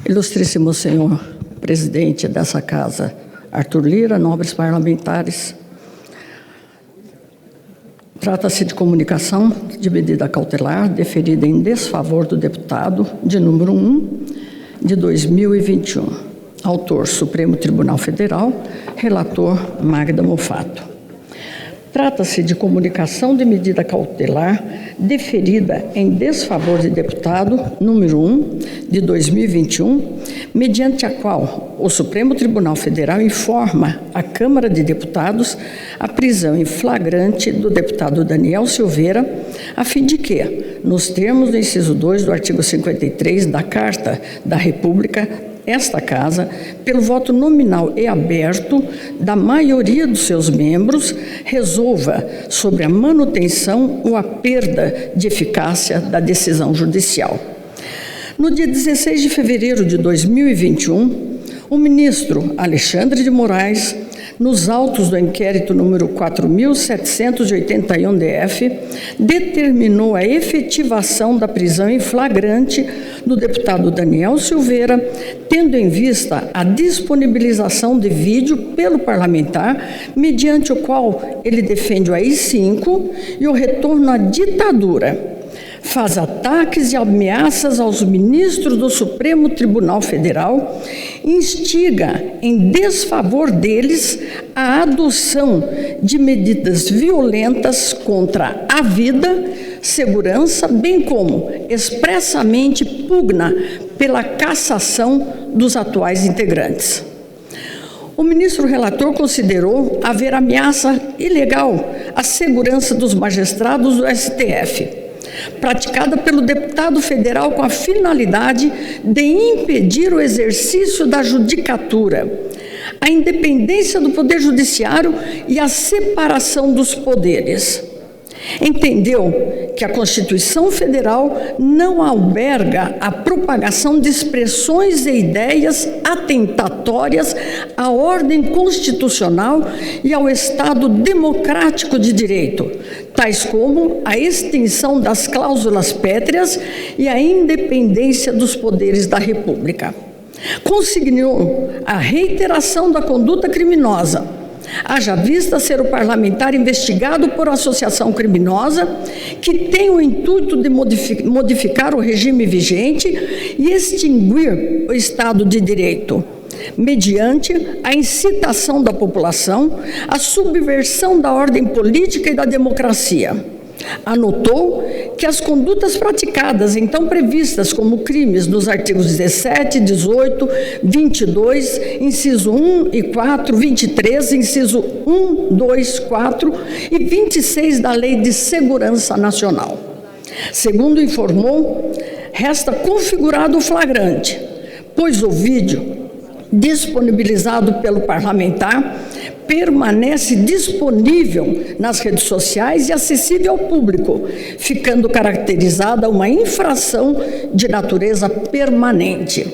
Ilustríssimo senhor presidente dessa casa, Arthur Lira, nobres parlamentares, trata-se de comunicação de medida cautelar deferida em desfavor do deputado de número 1 de 2021. Autor, Supremo Tribunal Federal, relator, Magda Mofato. Trata-se de comunicação de medida cautelar deferida em desfavor de deputado número 1 de 2021, mediante a qual o Supremo Tribunal Federal informa a Câmara de Deputados a prisão em flagrante do deputado Daniel Silveira, a fim de que, nos termos do inciso 2 do artigo 53 da Carta da República, esta Casa, pelo voto nominal e aberto da maioria dos seus membros, resolva sobre a manutenção ou a perda de eficácia da decisão judicial. No dia 16 de fevereiro de 2021, o ministro Alexandre de Moraes, nos autos do inquérito número 4.781-DF, determinou a efetivação da prisão em flagrante do deputado Daniel Silveira, tendo em vista a disponibilização de vídeo pelo parlamentar, mediante o qual ele defende o AI-5 e o retorno à ditadura. Faz ataques e ameaças aos ministros do Supremo Tribunal Federal, instiga em desfavor deles a adoção de medidas violentas contra a vida, segurança, bem como expressamente pugna pela cassação dos atuais integrantes. O ministro relator considerou haver ameaça ilegal à segurança dos magistrados do STF, praticada pelo deputado federal com a finalidade de impedir o exercício da judicatura, a independência do Poder Judiciário e a separação dos poderes. Entendeu que a Constituição Federal não alberga a propagação de expressões e ideias atentatórias à ordem constitucional e ao Estado democrático de direito, tais como a extinção das cláusulas pétreas e a independência dos poderes da República. Consignou a reiteração da conduta criminosa, haja vista ser o parlamentar investigado por associação criminosa que tem o intuito de modificar o regime vigente e extinguir o Estado de Direito, mediante a incitação da população à subversão da ordem política e da democracia. Anotou que as condutas praticadas, então previstas como crimes nos artigos 17, 18, 22, inciso 1 e 4, 23, inciso 1, 2, 4 e 26 da Lei de Segurança Nacional. Segundo informou, resta configurado o flagrante, pois o vídeo disponibilizado pelo parlamentar permanece disponível nas redes sociais e acessível ao público, ficando caracterizada uma infração de natureza permanente.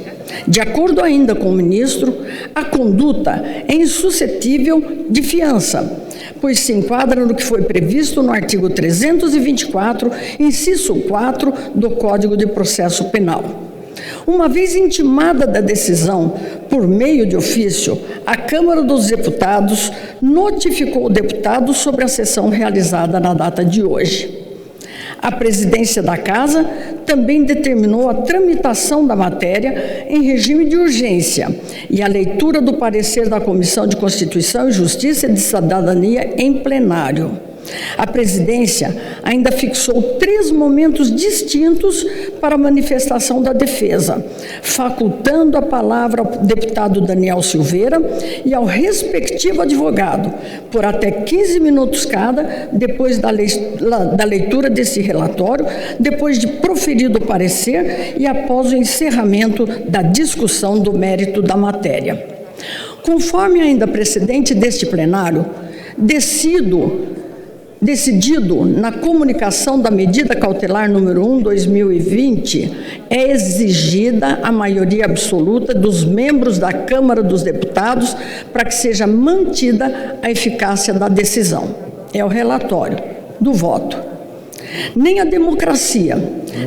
De acordo ainda com o ministro, a conduta é insuscetível de fiança, pois se enquadra no que foi previsto no artigo 324, inciso 4 do Código de Processo Penal. Uma vez intimada da decisão por meio de ofício, a Câmara dos Deputados notificou o deputado sobre a sessão realizada na data de hoje. A presidência da Casa também determinou a tramitação da matéria em regime de urgência e a leitura do parecer da Comissão de Constituição e Justiça e de Cidadania em plenário. A presidência ainda fixou 3 momentos distintos para a manifestação da defesa, facultando a palavra ao deputado Daniel Silveira e ao respectivo advogado, por até 15 minutos cada, depois da leitura desse relatório, depois de proferido o parecer e após o encerramento da discussão do mérito da matéria. Conforme ainda precedente deste plenário, decidido na comunicação da medida cautelar número 1/2020, é exigida a maioria absoluta dos membros da Câmara dos Deputados para que seja mantida a eficácia da decisão. É o relatório do voto. Nem a democracia,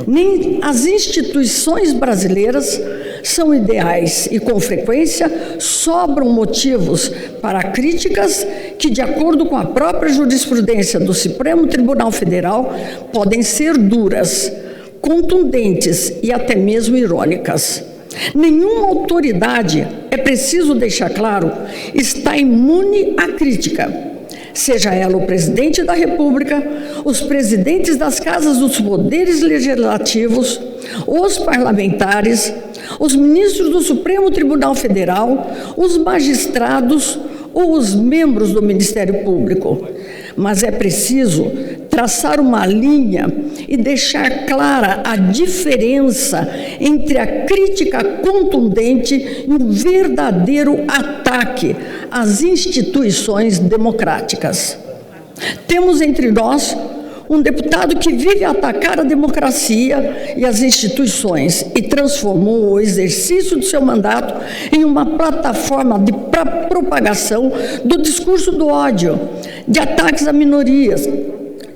nem as instituições brasileiras são ideais e, com frequência, sobram motivos para críticas que, de acordo com a própria jurisprudência do Supremo Tribunal Federal, podem ser duras, contundentes e até mesmo irônicas. Nenhuma autoridade, é preciso deixar claro, está imune à crítica, seja ela o presidente da República, os presidentes das casas dos poderes legislativos, os parlamentares, os ministros do Supremo Tribunal Federal, os magistrados ou os membros do Ministério Público. Mas é preciso traçar uma linha e deixar clara a diferença entre a crítica contundente e o verdadeiro ataque às instituições democráticas. Temos entre nós um deputado que vive a atacar a democracia e as instituições e transformou o exercício do seu mandato em uma plataforma de propagação do discurso do ódio, de ataques a minorias,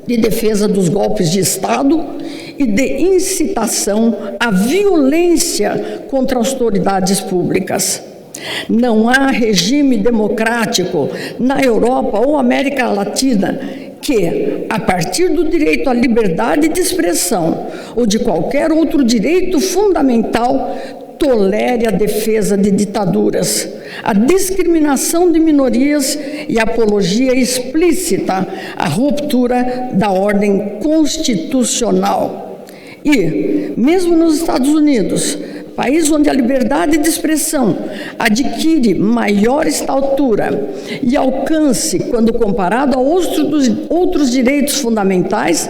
de defesa dos golpes de Estado e de incitação à violência contra as autoridades públicas. Não há regime democrático na Europa ou América Latina que, a partir do direito à liberdade de expressão ou de qualquer outro direito fundamental, tolere a defesa de ditaduras, a discriminação de minorias e a apologia explícita à ruptura da ordem constitucional. E, mesmo nos Estados Unidos, país onde a liberdade de expressão adquire maior estatura e alcance quando comparado a outros direitos fundamentais,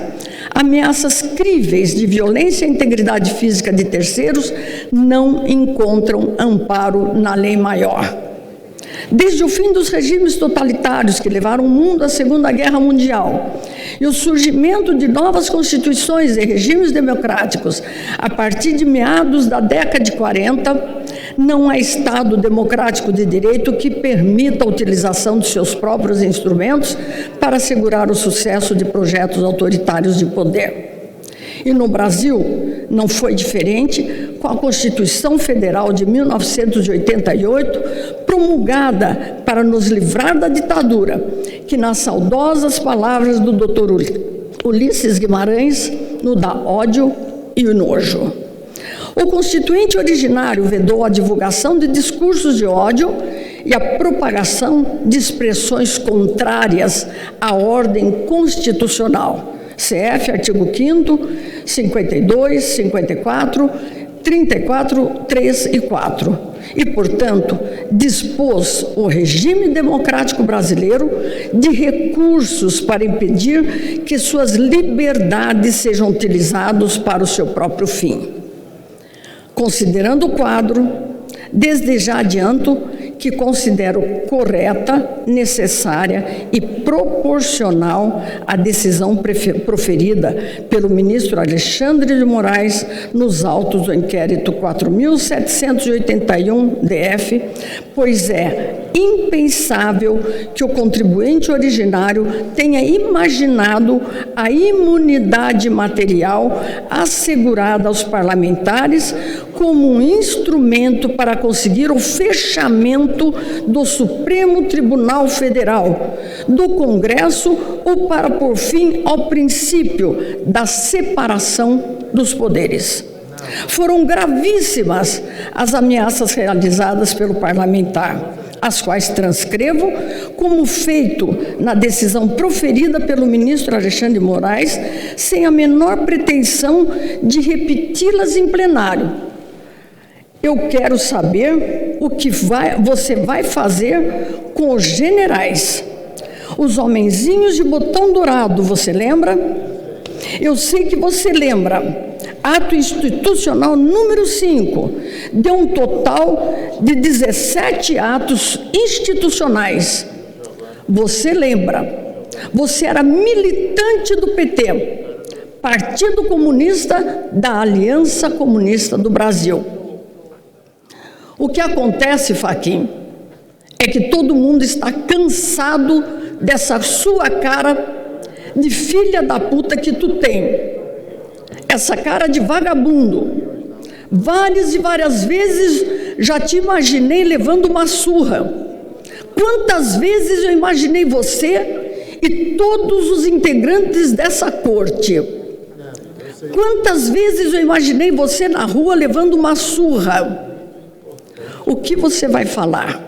ameaças críveis de violência à integridade física de terceiros não encontram amparo na lei maior. Desde o fim dos regimes totalitários que levaram o mundo à Segunda Guerra Mundial e o surgimento de novas constituições e regimes democráticos a partir de meados da década de 40, não há Estado democrático de direito que permita a utilização de seus próprios instrumentos para assegurar o sucesso de projetos autoritários de poder. E no Brasil não foi diferente com a Constituição Federal de 1988, promulgada para nos livrar da ditadura, que, nas saudosas palavras do Dr. Ulisses Guimarães, nos dá ódio e nojo. O constituinte originário vedou a divulgação de discursos de ódio e a propagação de expressões contrárias à ordem constitucional. CF, artigo 5º, 52, 54, 34, 3 e 4. E, portanto, dispôs o regime democrático brasileiro de recursos para impedir que suas liberdades sejam utilizadas para o seu próprio fim. Considerando o quadro, desde já adianto que considero correta, necessária e proporcional a decisão proferida pelo ministro Alexandre de Moraes nos autos do inquérito 4.781-DF, pois é impensável que o contribuinte originário tenha imaginado a imunidade material assegurada aos parlamentares como um instrumento para conseguir o fechamento do Supremo Tribunal Federal, do Congresso ou para pôr fim ao princípio da separação dos poderes. Foram gravíssimas as ameaças realizadas pelo parlamentar, as quais transcrevo como feito na decisão proferida pelo ministro Alexandre de Moraes, sem a menor pretensão de repeti-las em plenário. Eu quero saber o que você vai fazer com os generais, os homenzinhos de botão dourado, você lembra? Eu sei que você lembra. Ato institucional número 5, deu um total de 17 atos institucionais. Você lembra? Você era militante do PT, Partido Comunista da Aliança Comunista do Brasil. O que acontece, Fachin, é que todo mundo está cansado dessa sua cara de filha da puta que tu tem. Essa cara de vagabundo. Várias e várias vezes já te imaginei levando uma surra. Quantas vezes eu imaginei você e todos os integrantes dessa corte? Quantas vezes eu imaginei você na rua levando uma surra? O que você vai falar?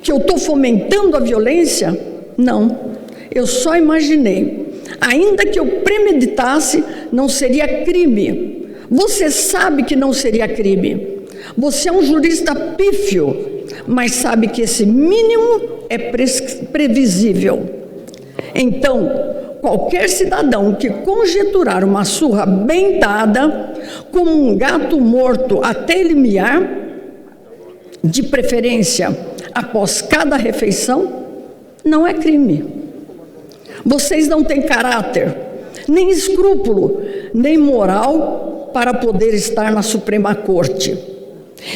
Que eu estou fomentando a violência? Não, eu só imaginei. Ainda que eu premeditasse, não seria crime. Você sabe que não seria crime. Você é um jurista pífio, mas sabe que esse mínimo é previsível. Então, qualquer cidadão que conjecturar uma surra bem dada, como um gato morto até ele miar, de preferência após cada refeição, não é crime. Vocês não têm caráter, nem escrúpulo, nem moral para poder estar na Suprema Corte.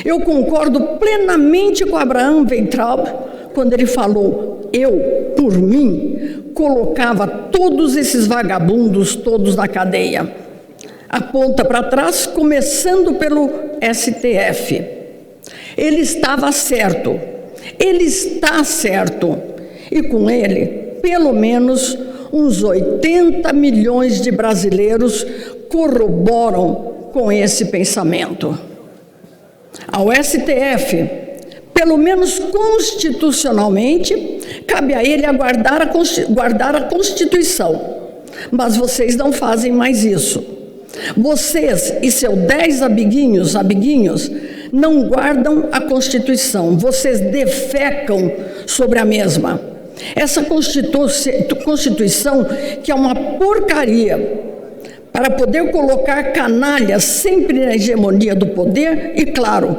Eu concordo plenamente com Abraham Weintraub quando ele falou: eu, por mim, colocava todos esses vagabundos todos na cadeia. Aponta para trás, começando pelo STF. Ele estava certo, ele está certo, e com ele, pelo menos uns 80 milhões de brasileiros corroboram com esse pensamento. Ao STF, pelo menos constitucionalmente, cabe a ele guardar a Constituição, mas vocês não fazem mais isso. Vocês e seus 10 amiguinhos, não guardam a Constituição, vocês defecam sobre a mesma. Essa Constituição, que é uma porcaria, para poder colocar canalhas sempre na hegemonia do poder, e claro,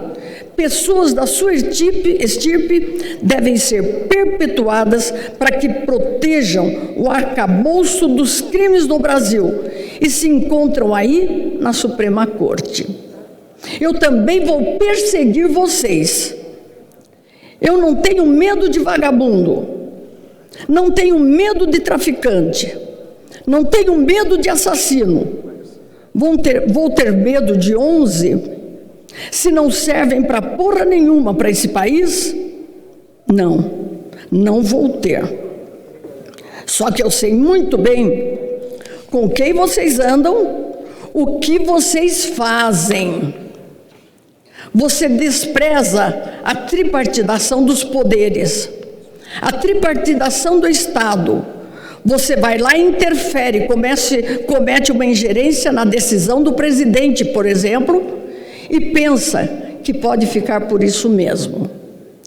pessoas da sua estirpe devem ser perpetuadas para que protejam o arcabouço dos crimes no Brasil e se encontram aí na Suprema Corte. Eu também vou perseguir vocês. Eu não tenho medo de vagabundo, não tenho medo de traficante, não tenho medo de assassino. Vou ter medo de 11? Se não servem para porra nenhuma para esse país? Não vou ter. Só que eu sei muito bem com quem vocês andam, o que vocês fazem. Você despreza a tripartidação dos poderes, a tripartidação do Estado. Você vai lá e interfere, comete uma ingerência na decisão do presidente, por exemplo, e pensa que pode ficar por isso mesmo.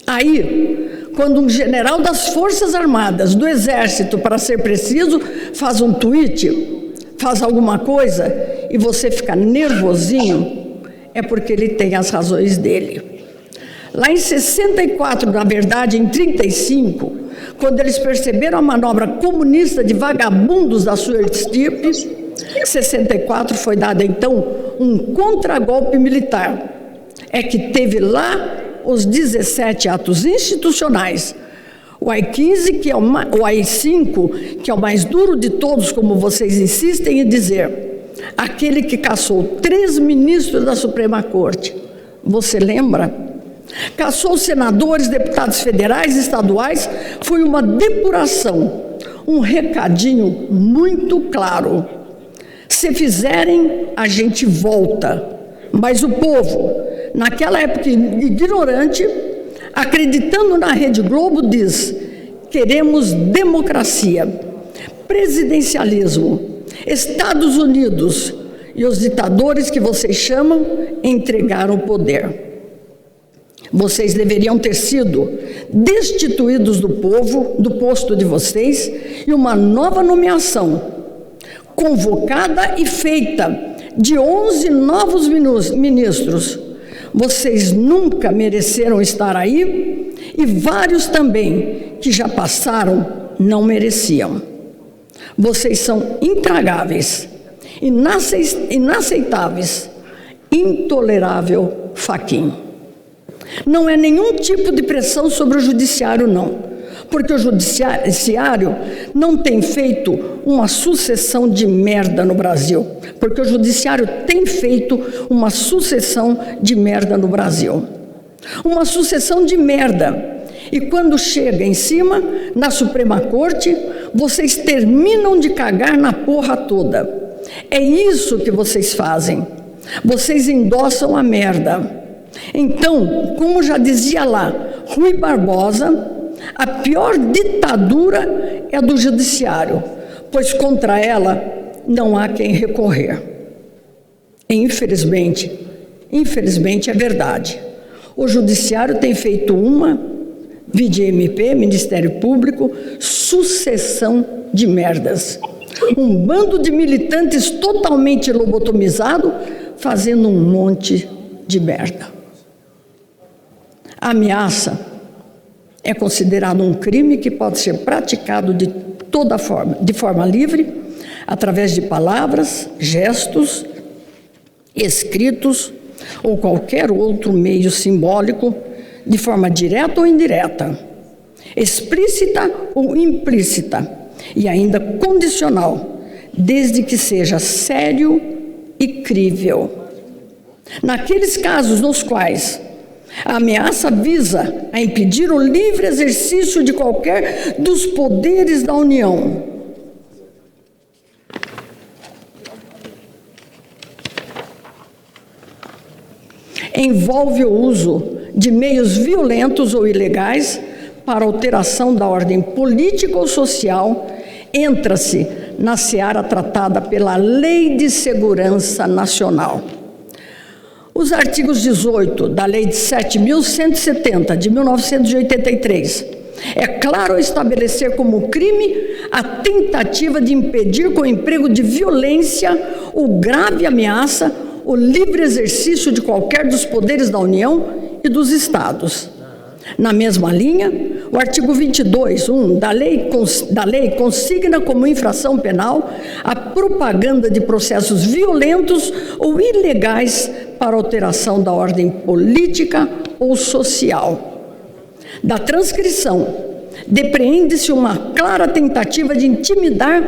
Aí, quando um general das Forças Armadas, do Exército, para ser preciso, faz um tweet, faz alguma coisa, e você fica nervosinho, é porque ele tem as razões dele. Lá em 64, na verdade, em 35, quando eles perceberam a manobra comunista de vagabundos da sua estirpe, 64 foi dado, então, um contragolpe militar. É que teve lá os 17 atos institucionais. O AI-15, o AI-5, que é o mais duro de todos, como vocês insistem em dizer, aquele que cassou 3 ministros da Suprema Corte. Você lembra? Cassou senadores, deputados federais e estaduais. Foi uma depuração, um recadinho muito claro. Se fizerem, a gente volta. Mas o povo, naquela época ignorante, acreditando na Rede Globo, diz: queremos democracia, presidencialismo, Estados Unidos, e os ditadores que vocês chamam entregaram o poder. Vocês deveriam ter sido destituídos do povo, do posto de vocês, e uma nova nomeação, convocada e feita, de 11 novos ministros. Vocês nunca mereceram estar aí, e vários também, que já passaram, não mereciam. Vocês são intragáveis, inaceitáveis, intolerável faquin. Não é nenhum tipo de pressão sobre o judiciário, não. porque o judiciário não tem feito uma sucessão de merda no Brasil, porque o judiciário tem feito uma sucessão de merda no Brasil. Uma sucessão de merda. E quando chega em cima, na Suprema Corte, vocês terminam de cagar na porra toda. É isso que vocês fazem. Vocês endossam a merda. Então, como já dizia lá Rui Barbosa, a pior ditadura é a do judiciário, pois contra ela não há quem recorrer. Infelizmente é verdade. O judiciário tem feito vide MP, Ministério Público, sucessão de merdas. Um bando de militantes totalmente lobotomizado fazendo um monte de merda. A ameaça é considerado um crime que pode ser praticado de forma livre, através de palavras, gestos, escritos ou qualquer outro meio simbólico, de forma direta ou indireta, explícita ou implícita, e ainda condicional, desde que seja sério e crível. Naqueles casos nos quais a ameaça visa a impedir o livre exercício de qualquer dos poderes da União, envolve o uso de meios violentos ou ilegais para alteração da ordem política ou social, entra-se na seara tratada pela Lei de Segurança Nacional. Os artigos 18 da Lei de 7.170, de 1983, é claro estabelecer como crime a tentativa de impedir com o emprego de violência ou grave ameaça o livre exercício de qualquer dos poderes da União e dos Estados. Na mesma linha, o artigo 22(1) da lei consigna como infração penal a propaganda de processos violentos ou ilegais para alteração da ordem política ou social. Da transcrição, depreende-se uma clara tentativa de intimidar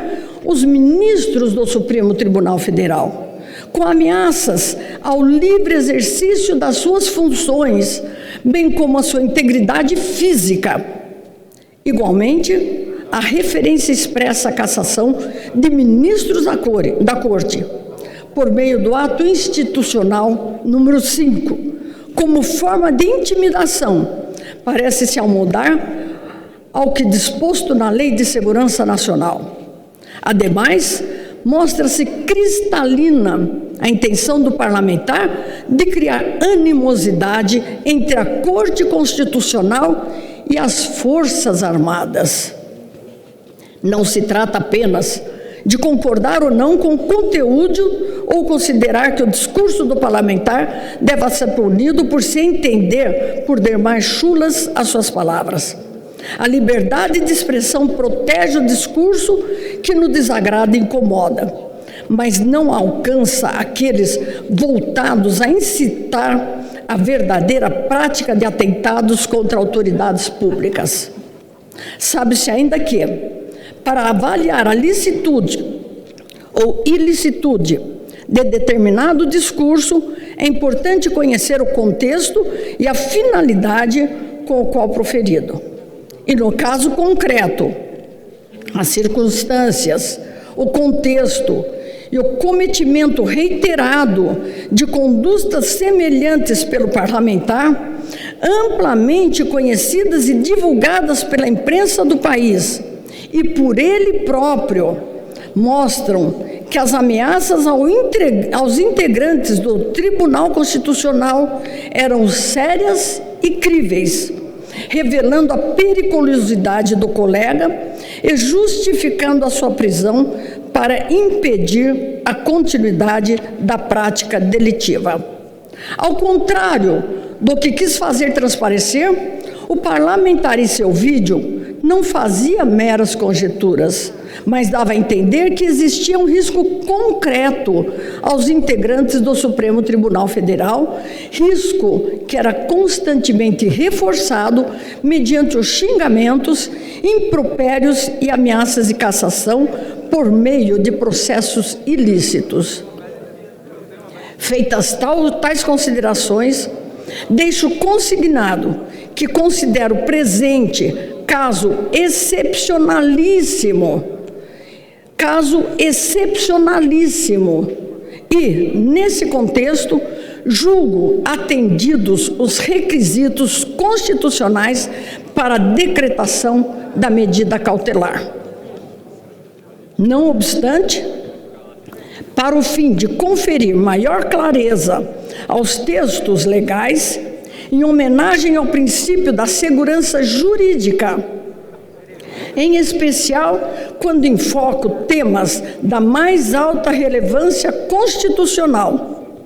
os ministros do Supremo Tribunal Federal, com ameaças ao livre exercício das suas funções, bem como a sua integridade física. Igualmente, a referência expressa à cassação de ministros da Corte, por meio do ato institucional número 5, como forma de intimidação, parece-se amoldar ao que disposto na Lei de Segurança Nacional. Ademais, mostra-se cristalina a intenção do parlamentar de criar animosidade entre a Corte Constitucional e as Forças Armadas. Não se trata apenas de concordar ou não com o conteúdo ou considerar que o discurso do parlamentar deva ser punido por se entender por demais chulas as suas palavras. A liberdade de expressão protege o discurso que no desagrada e incomoda, mas não alcança aqueles voltados a incitar a verdadeira prática de atentados contra autoridades públicas. Sabe-se ainda que, para avaliar a licitude ou ilicitude de determinado discurso, é importante conhecer o contexto e a finalidade com o qual proferido. E no caso concreto, as circunstâncias, o contexto e o cometimento reiterado de condutas semelhantes pelo parlamentar, amplamente conhecidas e divulgadas pela imprensa do país e por ele próprio, mostram que as ameaças aos integrantes do Tribunal Constitucional eram sérias e críveis, revelando a periculosidade do colega e justificando a sua prisão para impedir a continuidade da prática delitiva. Ao contrário do que quis fazer transparecer, o parlamentar em seu vídeo não fazia meras conjecturas, mas dava a entender que existia um risco concreto aos integrantes do Supremo Tribunal Federal, risco que era constantemente reforçado mediante os xingamentos, impropérios e ameaças de cassação por meio de processos ilícitos. Feitas tais considerações, deixo consignado que considero presente caso excepcionalíssimo e, nesse contexto, julgo atendidos os requisitos constitucionais para a decretação da medida cautelar. Não obstante, para o fim de conferir maior clareza aos textos legais, em homenagem ao princípio da segurança jurídica, em especial quando enfoco temas da mais alta relevância constitucional,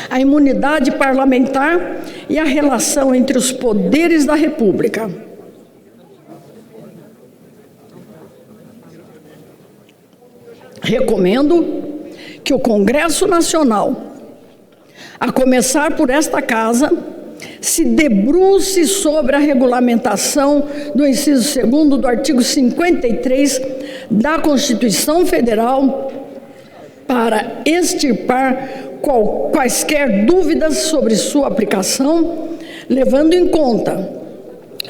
a imunidade parlamentar e a relação entre os poderes da República. Recomendo que o Congresso Nacional, a começar por esta Casa, se debruce sobre a regulamentação do inciso 2º do artigo 53 da Constituição Federal para extirpar quaisquer dúvidas sobre sua aplicação, levando em conta,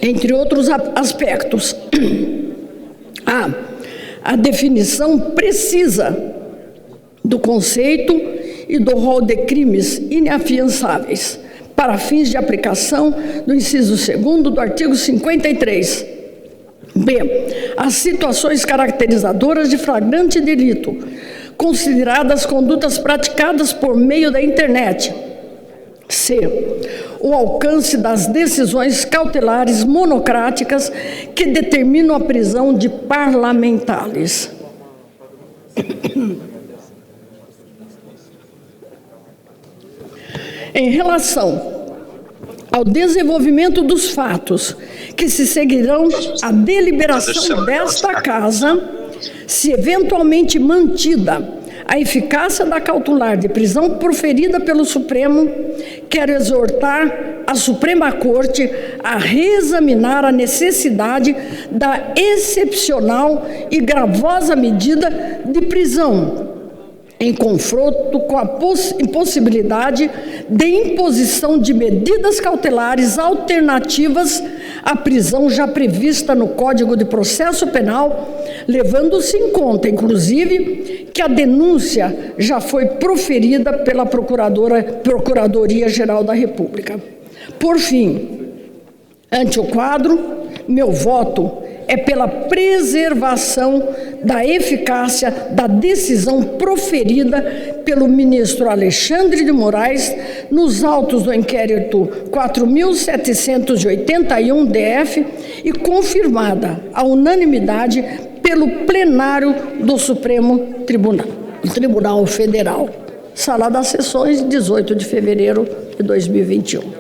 entre outros aspectos, a definição precisa do conceito e do rol de crimes inafiançáveis para fins de aplicação do inciso 2º do artigo 53. B. As situações caracterizadoras de flagrante delito, consideradas condutas praticadas por meio da internet. C. O alcance das decisões cautelares monocráticas que determinam a prisão de parlamentares. Em relação ao desenvolvimento dos fatos que se seguirão à deliberação desta Casa, se eventualmente mantida a eficácia da cautelar de prisão proferida pelo Supremo, quero exortar a Suprema Corte a reexaminar a necessidade da excepcional e gravosa medida de prisão, em confronto com a impossibilidade de imposição de medidas cautelares alternativas à prisão já prevista no Código de Processo Penal, levando-se em conta, inclusive, que a denúncia já foi proferida pela Procuradoria-Geral da República. Por fim, ante o quadro, meu voto é pela preservação da eficácia da decisão proferida pelo ministro Alexandre de Moraes nos autos do inquérito 4.781-DF e confirmada a unanimidade pelo plenário do Supremo Tribunal Federal. Sala das Sessões, 18 de fevereiro de 2021.